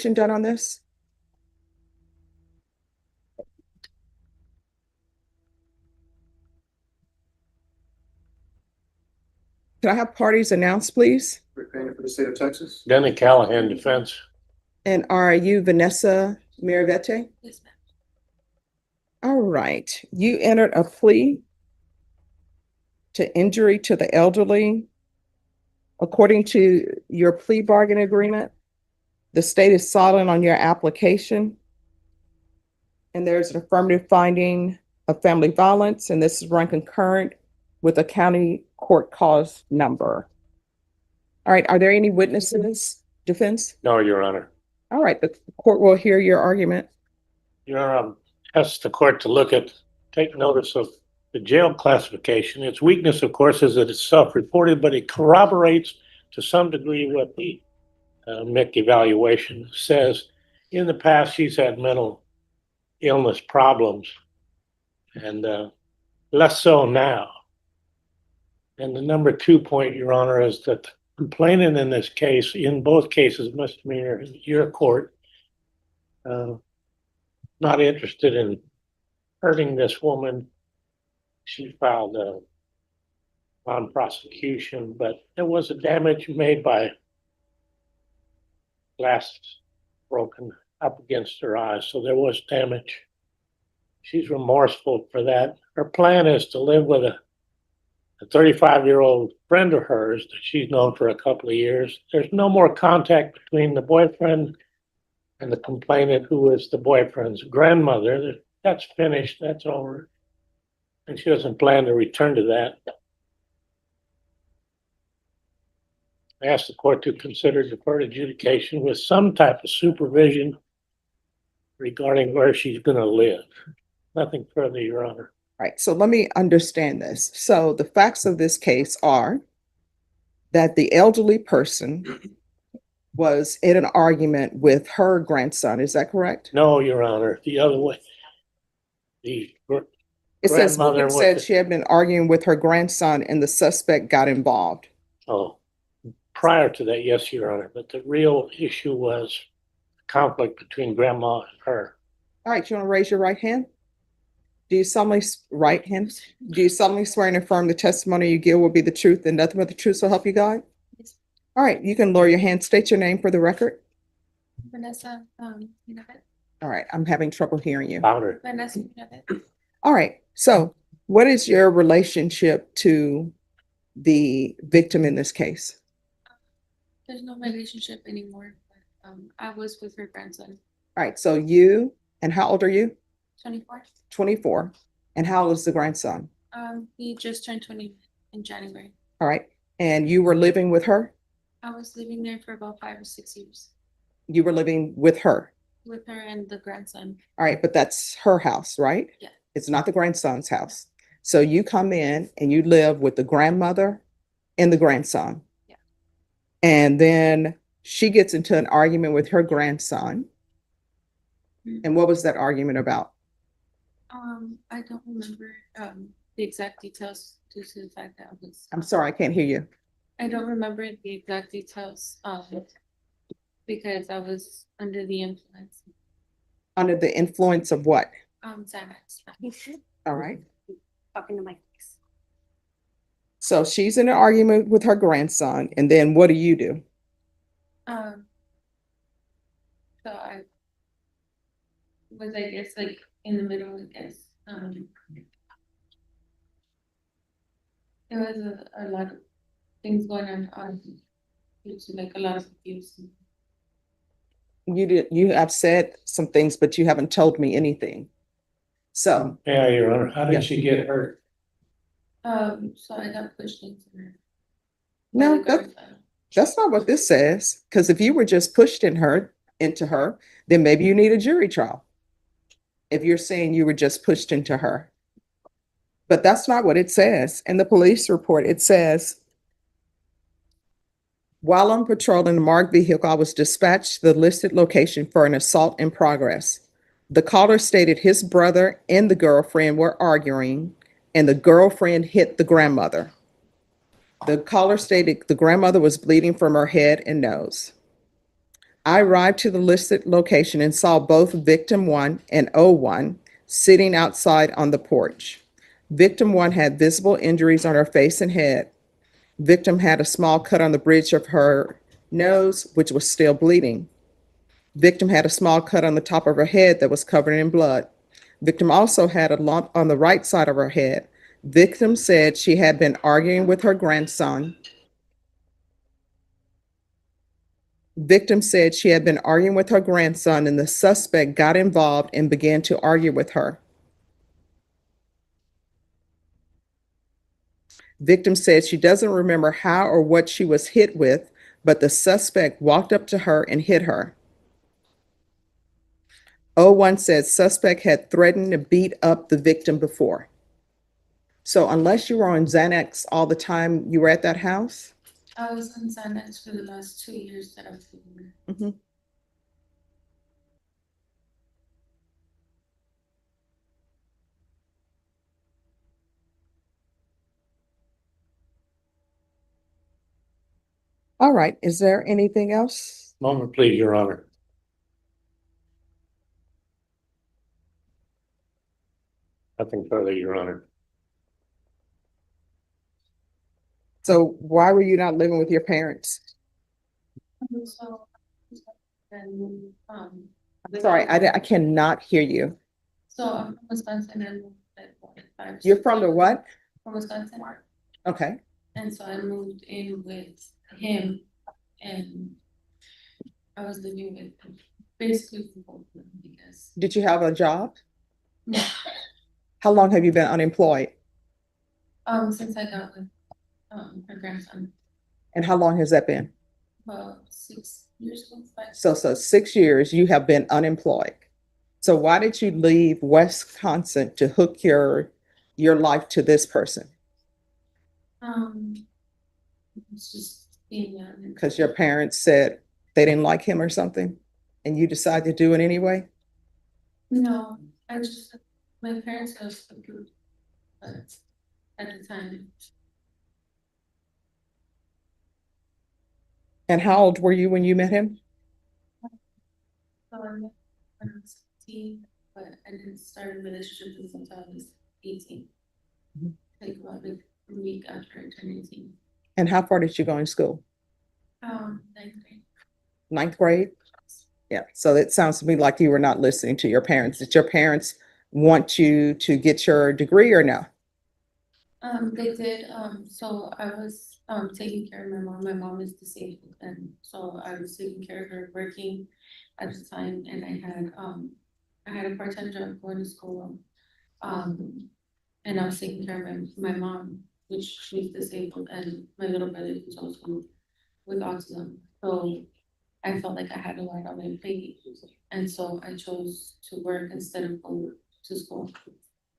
done on this? Can I have parties announced, please? Representative for the state of Texas. Denny Callahan, defense. And are you Vanessa Mirivete? Yes, ma'am. All right, you entered a plea to injury to the elderly. According to your plea bargain agreement, the state is silent on your application. And there's an affirmative finding of family violence, and this is run concurrent with a county court cause number. All right, are there any witnesses, defense? No, Your Honor. All right, the court will hear your argument. Your Honor, asked the court to take notice of the jail classification. Its weakness, of course, is that it's self-reported, but it corroborates to some degree what the MEC evaluation says. In the past, she's had mental illness problems, and less so now. And the number 2 point, Your Honor, is that the complainant in this case, in both cases, misdemeanor, your court, not interested in hurting this woman. She filed on prosecution, but there was a damage made by glass broken up against her eyes, so there was damage. She's remorseful for that. Her plan is to live with a 35-year-old friend of hers that she's known for a couple of years. There's no more contact between the boyfriend and the complainant, who is the boyfriend's grandmother. That's finished, that's over. And she doesn't plan to return to that. I asked the court to consider deferred adjudication with some type of supervision regarding where she's going to live. Nothing further, Your Honor. All right, so let me understand this. So the facts of this case are that the elderly person was in an argument with her grandson. Is that correct? No, Your Honor, the other way. The It says, grandmother it was said the- she had been arguing with her grandson and the suspect got involved. Oh, prior to that, yes, Your Honor, but the real issue was conflict between grandma and her. All right, you want to raise your right hand? Do you solemnly, right hand? Do you solemnly swear and affirm the testimony you give will be the truth and nothing but the truth, so help you God? Yes. All right, you can lower your hand. State your name for the record. Vanessa, Mirabet. All right, I'm having trouble hearing you. Louder. Vanessa Mirabet. All right, so what is your relationship to the victim in this case? There's no relationship anymore. But, I was with her grandson, All right, so you, and how old are you? 24. 24. And how old is the grandson? He just turned 20 in January. All right, and you were living with her? I was living there for about 5 or 6 years You were living with her? with her and the grandson. All right, but that's her house, right? Yeah. It's not the grandson's house. So you come in and you live with the grandmother and the grandson. Yeah. And then she gets into an argument with her grandson. Mhm. And what was that argument about? I don't remember the exact details due to the fact that I was. I'm sorry, I can't hear you. I don't remember the exact details because I was under the influence. Under the influence of what? Xanax. All right. Talking to my face. So she's in an argument with her grandson. And then what do you do? So I was, I guess, like in the middle, I guess. There was a lot of things going on due to like a lot of abuse. You have said some things, but you haven't told me anything. So, Yeah, Your Honor. How Yeah. did she get hurt? So I got pushed into her. no, by the grandson. that's not what this says. Because if you were just pushed into her, then maybe you need a jury trial. If you're saying you were just pushed into her. But that's not what it says. In the police report, it says, while on patrol in a marked vehicle, I was dispatched to the listed location for an assault in progress. The caller stated his brother and the girlfriend were arguing, and the girlfriend hit the grandmother. The caller stated the grandmother was bleeding from her head and nose. I arrived to the listed location and saw both victim 1 and O1 sitting outside on the porch. Victim 1 had visible injuries on her face and head. Victim had a small cut on the bridge of her nose, which was still bleeding. Victim had a small cut on the top of her head that was covered in blood. Victim also had a lump on the right side of her head. Victim said she had been arguing with her grandson. Victim said she had been arguing with her grandson, and the suspect got involved and began to argue with her. Victim said she doesn't remember how or what she was hit with, but the suspect walked up to her and hit her. O1 said suspect had threatened to beat up the victim before. So unless you were on Xanax all the time you were at that house? I was on Xanax for the last 2 years that I've been there. Mhm. All right, is there anything else? Moment, please, Your Honor. Nothing further, Your Honor. So why were you not living with your parents? So, and, Sorry, I cannot hear you. so I'm from Wisconsin and moved at 5. You're from the what? From Wisconsin. Okay. And so I moved in with him and I was living with him basically for both of them because Did you have a job? no, How long have you been unemployed? since I got with her grandson And how long has that been? about 6 years ago, 5. So 6 years you have been unemployed. So why did you leave Wisconsin to hook your life to this person? It's just being young and Because your parents said they didn't like him or something, and you decided to do it anyway? no, I just my parents have approved, but at the time, And how old were you when you met him? so I met when I was 16, but I didn't start a relationship with him until I was 18. Mhm. Like about a week after I turned 18. And how far did you go in school? 9th grade. Ninth grade? Yeah, so it sounds to me like you were not listening to your parents. Did your parents want you to get your degree or no? They did, so I was, taking care of my mom. My mom is disabled, and so I was taking care of her, working at the time, and I had a part-time job going to school. And I was taking care of my mom, which she's disabled, and my little brother who's also with autism. So I felt like I had a lot on my plate, and so I chose to work instead of go to school.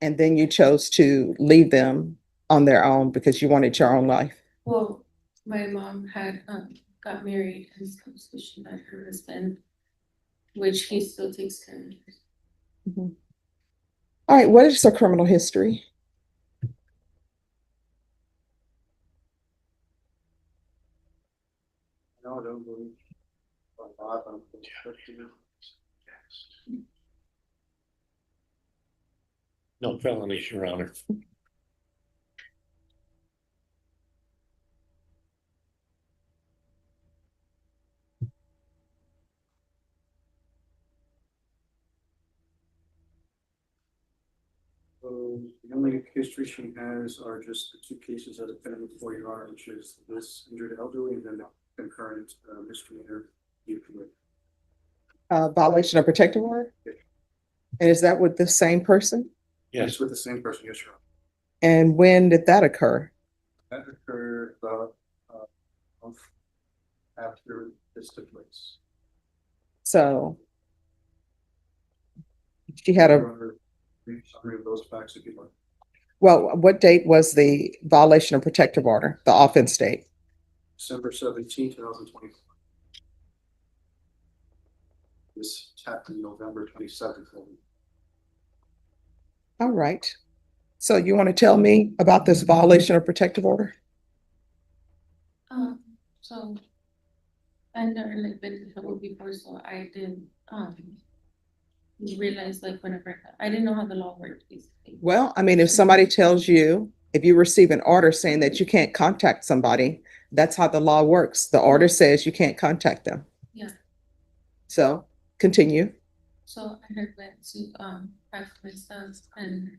And then you chose to leave them on their own because you wanted your own life. Well, my mom had got married and stuff, so she met her husband, which he still takes care of. Mhm. All right, what is your criminal history? No, I don't believe. A lot of them. No felonies, Your Honor. So the only history she has are just the 2 cases that have been before Your Honor, which is this injured elderly and then the concurrent misdemeanor. Violation of protective order? Yeah. And is that with the same person? Yes, It's with the same person, yes, Your Honor. And when did that occur? That occurred about a month after this took place. So she had Your a, Honor, brief summary of those facts if you'd like. well, what date was the violation of protective order, the offense date? December 17, 2024. This happened November 27th. All right. So you want to tell me about this violation of protective order? So I never like been in trouble before, so I didn't, realize like whenever, I didn't know how the law worked basically. Well, I mean, if somebody tells you, if you receive an order saying that you can't contact somebody, that's how the law works. The order says you can't contact them. Yeah. So continue. So I had went to, pack my stuff and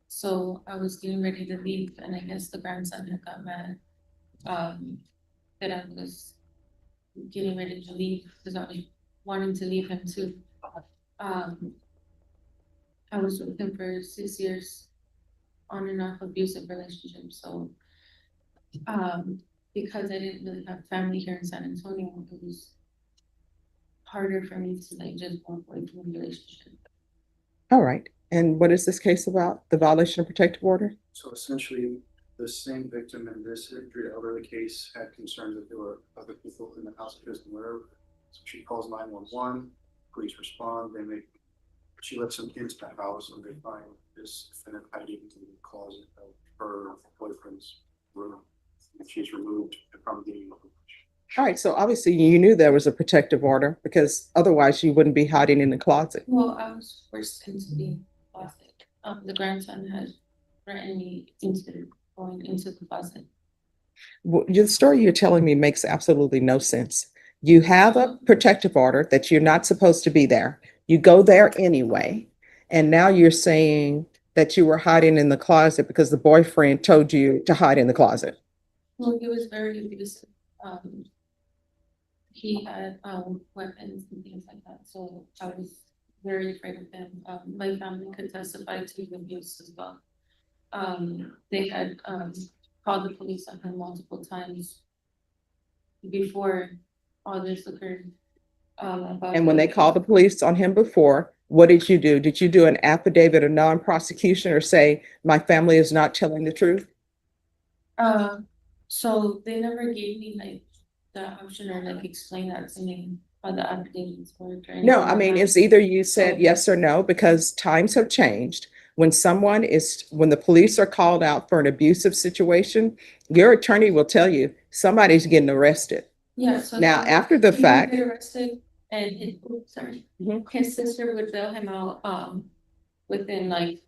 so I was getting ready to leave and I guess the grandson had got mad. That I was getting ready to leave because I was wanting to leave him too. Um, I was with him for 6 years, on and off abusive relationship. So, because I didn't really have family here in San Antonio, it was harder for me to like just walk away from the relationship. All right. And what is this case about? The violation of protective order? So essentially, the same victim in this injured elderly case had concerns that there were other people in the house she doesn't aware of. So she calls 911, police respond, she lets them into the house and they find this defendant hiding in the closet of her boyfriend's room. And she's removed from the. All right. So obviously you knew there was a protective order because otherwise you wouldn't be hiding in the closet. Well, I was forced into the closet. The grandson had threatened me into going into the closet. The story you're telling me makes absolutely no sense. You have a protective order that you're not supposed to be there. You go there anyway. And now you're saying that you were hiding in the closet because the boyfriend told you to hide in the closet. Well, he was very abusive. He had weapons and things like that, so I was very afraid of him. My family could testify to the abuse as well. They had called the police on him multiple times before all this occurred. And when they called the police on him before, what did you do? Did you do an affidavit of non-prosecution or say, my family is not telling the truth? So they never gave me like the option or like explain that to me how the affidavits work. Or No, anything I like mean, that. it's either you said yes or no, because times have changed. When the police are called out for an abusive situation, your attorney will tell you somebody's getting arrested. Yeah, so Now, after the he would fact, get arrested and his sister would bail him out within like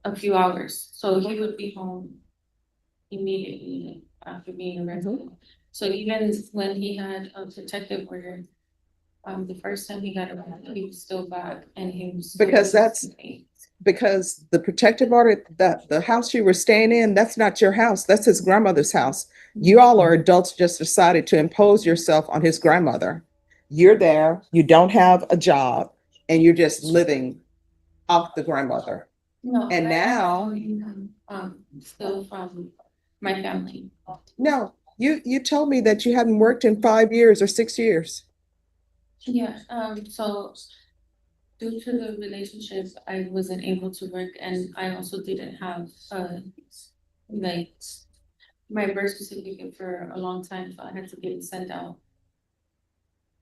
a few hours. So he would be home immediately after being arrested. So even when he had a protective order, the first time he got arrested, he was still back and he was still because the protective order, the house you were staying in, that's not your house. That's his grandmother's house. You all are adults just decided to impose yourself on his grandmother. You're there, you don't have a job, and you're just living off the grandmother. No, And now, still from my family. no, you told me that you hadn't worked in 5 years or 6 years. Yeah, so due to the relationship, I wasn't able to work and I also didn't have like my birth certificate for a long time, so I had to get it sent out.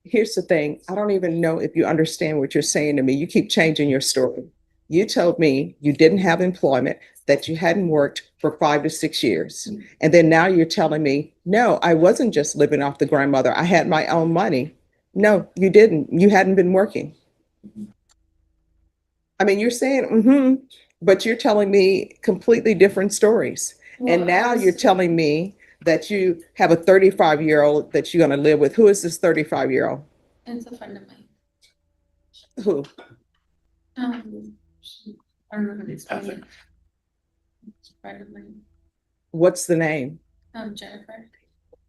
Here's the thing. I don't even know if you understand what you're saying to me. You keep changing your story. You told me you didn't have employment, that you hadn't worked for 5 to 6 years. And then now you're telling me, no, I wasn't just living off the grandmother. I had my own money. No, you didn't. You hadn't been working. I mean, you're saying, but you're telling me completely different stories. And now you're telling me that you have a 35-year-old that you're going to live with. Who is this 35-year-old? It's a friend of mine. Who? I don't know how to explain it. It's a friend of mine. What's the name? Jennifer.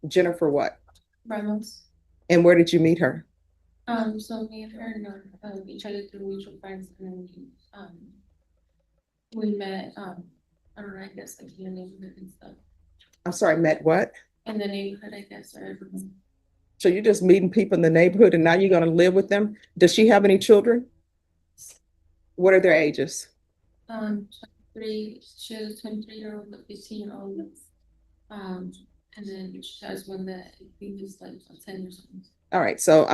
Jennifer what? Ramos. And where did you meet her? So me and her know each other through mutual friends, and then we met. I don't know. I guess like in the neighborhood and stuff. I'm sorry, met what? In the neighborhood, I guess, or So you're just meeting people in the neighborhood and now you're going to live with them? Does she have any children? What are their ages? 23. She has a 23-year-old, a 15-year-old. And then she has one that I think is like 10 years old. All right. So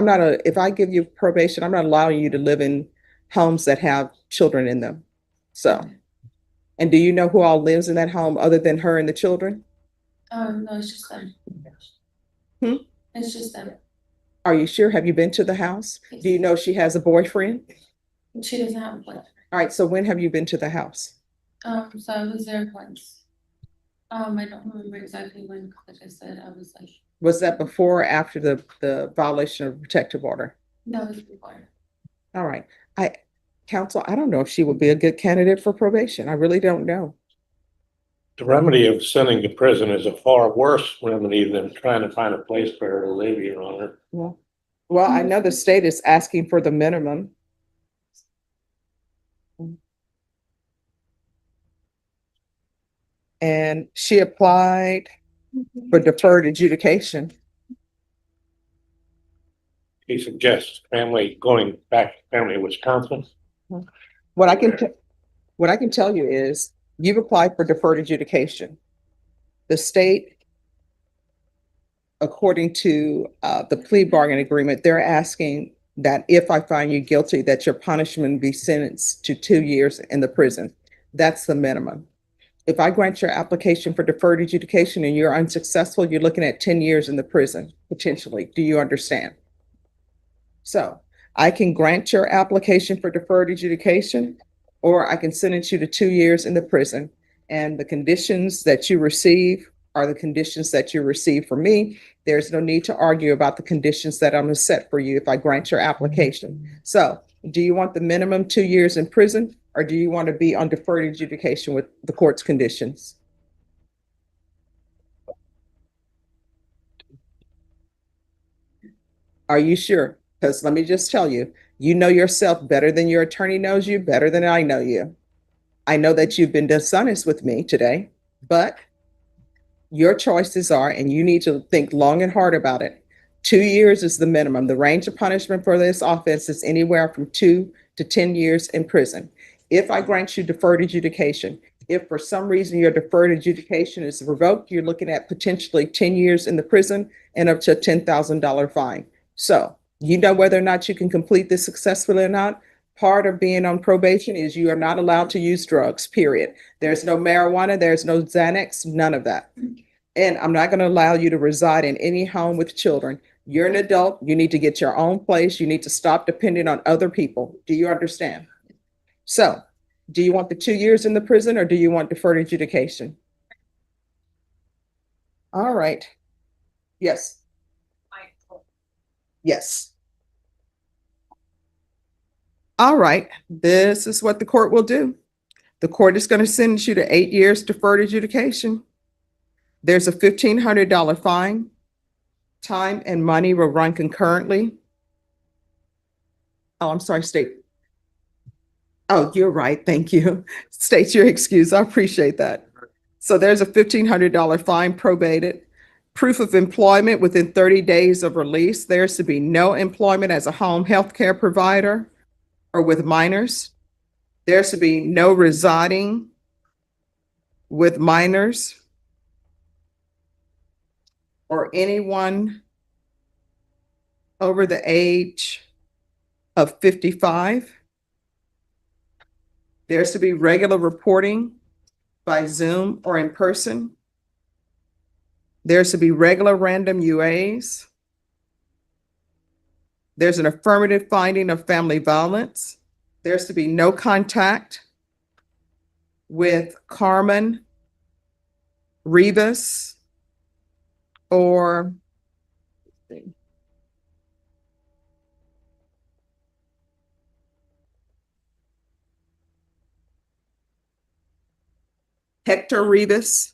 if I give you probation, I'm not allowing you to live in homes that have children in them. So, and do you know who all lives in that home other than her and the children? No, it's just them. Hmm? It's just them. Are you sure? Have you been to the house? Do you know she has a boyfriend? She doesn't have a boyfriend. All right, so when have you been to the house? So I was there once. I don't remember exactly when, like I said, I was like, Was that before or after the violation of protective order? that was before. All right. Counsel, I don't know if she would be a good candidate for probation. I really don't know. The remedy of sending to prison is a far worse remedy than trying to find a place for her to live, Your Honor. Well, I know the state is asking for the minimum. And she applied for deferred adjudication. He suggests family, going back to family in Wisconsin. What I can, what I can tell you is you've applied for deferred adjudication. The state, according to the plea bargain agreement, they're asking that if I find you guilty, that your punishment be sentenced to 2 years in the prison. That's the minimum. If I grant your application for deferred adjudication and you're unsuccessful, you're looking at 10 years in the prison, potentially. Do you understand? So I can grant your application for deferred adjudication, or I can sentence you to 2 years in the prison. And the conditions that you receive are the conditions that you receive from me. There's no need to argue about the conditions that I'm going to set for you if I grant your application. So do you want the minimum 2 years in prison, or do you want to be on deferred adjudication with the court's conditions? Are you sure? Because let me just tell you, you know yourself better than your attorney knows you, better than I know you. I know that you've been dishonest with me today, but your choices are, and you need to think long and hard about it. 2 years is the minimum. The range of punishment for this offense is anywhere from 2 to 10 years in prison. If I grant you deferred adjudication, if for some reason your deferred adjudication is revoked, you're looking at potentially 10 years in the prison and up to a $10,000 fine. So you know whether or not you can complete this successfully or not. Part of being on probation is you are not allowed to use drugs, period. There's no marijuana, there's no Xanax, none of that. And I'm not going to allow you to reside in any home with children. You're an adult. You need to get your own place. You need to stop depending on other people. Do you understand? So, do you want the 2 years in the prison, or do you want deferred adjudication? All right. Yes. Yes. All right. This is what the court will do. The court is going to sentence you to 8 years deferred adjudication. There's a $1,500 fine. Time and money will run concurrently. Oh, I'm sorry, state. Oh, you're right. Thank you. State your excuse. I appreciate that. So there's a $1,500 fine probated. Proof of employment within 30 days of release. There's to be no employment as a home health care provider or with minors. There's to be no residing with minors or anyone over the age of 55. There's to be regular reporting by Zoom or in person. There's to be regular random UAs. There's an affirmative finding of family violence. There's to be no contact with Carmen Rivas or Hector Rivas.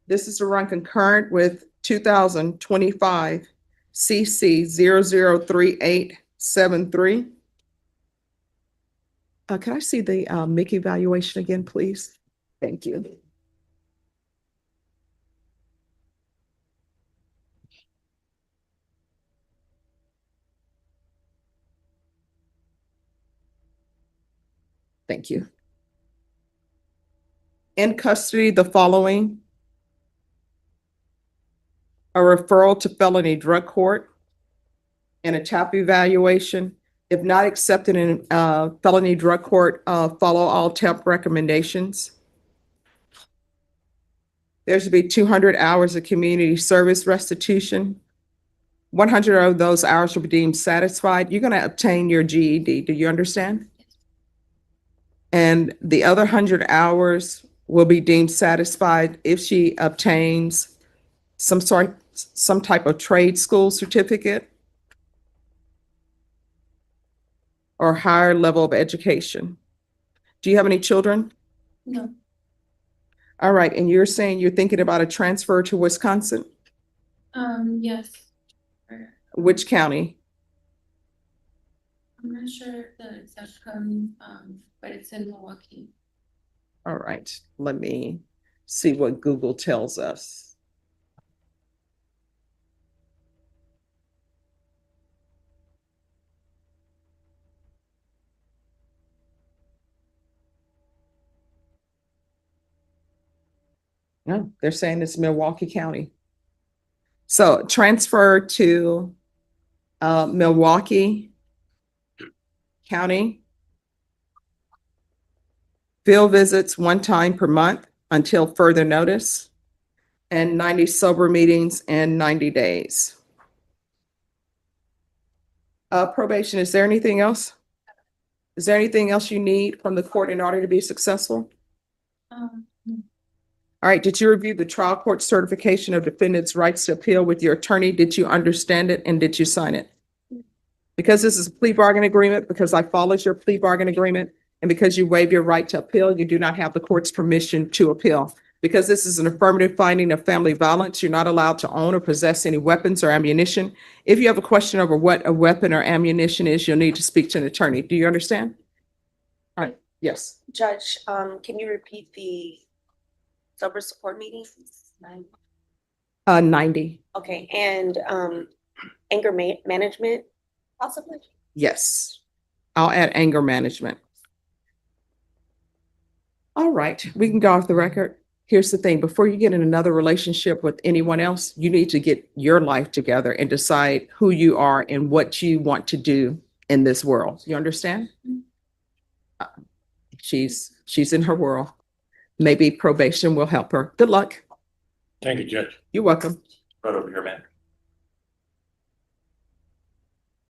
This is to run concurrent with 2025 CC 003873. Can I see the Mickey evaluation again, please? Thank you. Thank you. In custody, the following: a referral to felony drug court and a TAP evaluation, If not accepted in felony drug court, follow all TEP recommendations. There should be 200 hours of community service restitution. 100 of those hours will be deemed satisfied. You're going to obtain your GED. Do you understand? And the other 100 hours will be deemed satisfied if she obtains some type of trade school certificate or higher level of education. Do you have any children? No, All right, and you're saying you're thinking about a transfer to Wisconsin? yes. Which county? I'm not sure the exact county, but it's in Milwaukee. All right, let me see what Google tells us. No, they're saying it's Milwaukee County. So transfer to Milwaukee County. Field visits 1 time per month until further notice, and 90 sober meetings in 90 days. Probation, is there anything else? Is there anything else you need from the court in order to be successful? All right, did you review the trial court certification of defendant's rights to appeal with your attorney? Did you understand it and did you sign it? Because this is a plea bargain agreement, because I followed your plea bargain agreement, and because you waive your right to appeal, you do not have the court's permission to appeal. Because this is an affirmative finding of family violence, you're not allowed to own or possess any weapons or ammunition. If you have a question over what a weapon or ammunition is, you'll need to speak to an attorney. Do you understand? All right, yes. Judge, can you repeat the sober support meetings? 90, Okay, and anger management possibly? yes. I'll add anger management. All right, we can go off the record. Here's the thing, before you get in another relationship with anyone else, you need to get your life together and decide who you are and what you want to do in this world. You understand? She's in her world. Maybe probation will help her. Good luck. Thank you, Judge. You're welcome. Right over here, man.